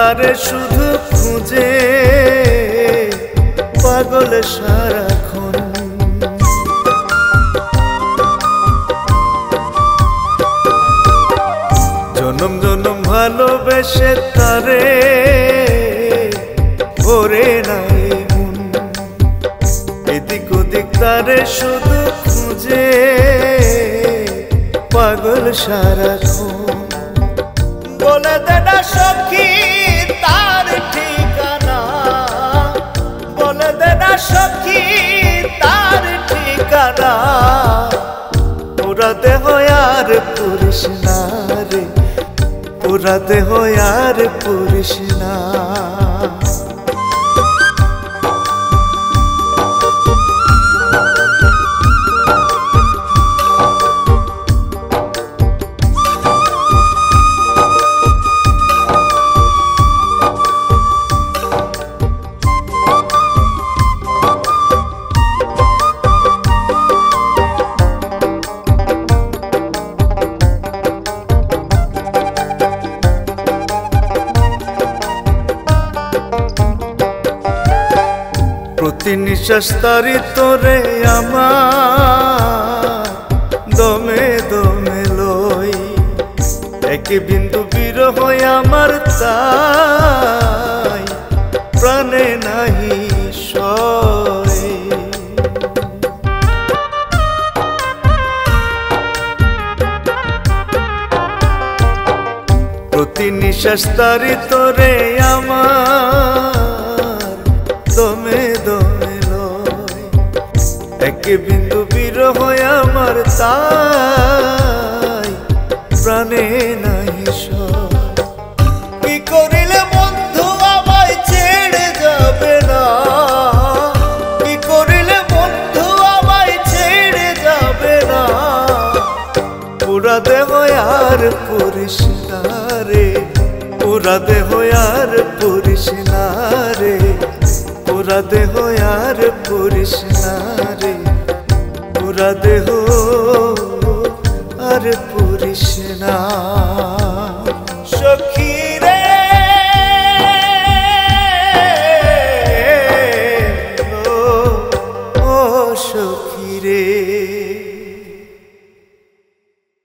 তারে শুধু খুঁজে পাগল সারাক্ষণ। জনম জনম ভালোবেসে তারে ভরে নাই মন, এদিক ওদিক তারে শুধু খুঁজে পাগল সারাক্ষণ। বলে দে না সখী তার ঠিকানা, বলে দে না সখী তার ঠিকানা। পুরা দেহ আর পুরিস না রে, পুরা দেহ আর পুরিস না। প্রতি নিঃশ্বাস তারি তোরে আমার দমে দমে লই, এক বিন্দু বিরহ আমার তাই প্রাণে নাহি সয়। প্রতি নিঃশ্বাস তারি তোরে আমার দমে দমে লয়, এক বিন্দু বিরহ আমার তাই প্রাণে নাই সয়। কি করিলে বন্ধু আমায় ছেড়ে যাবে না, কি করিলে বন্ধু আমায় ছেড়ে যাবে না। পুরা দেহ আর পুরিস না রে, পুরা দেহ আর পুরিস না রে, পুরা দেহ আর পুরিস না রে, পুরা দেহ আর পুরিস না। সখী রে ও সখী রে।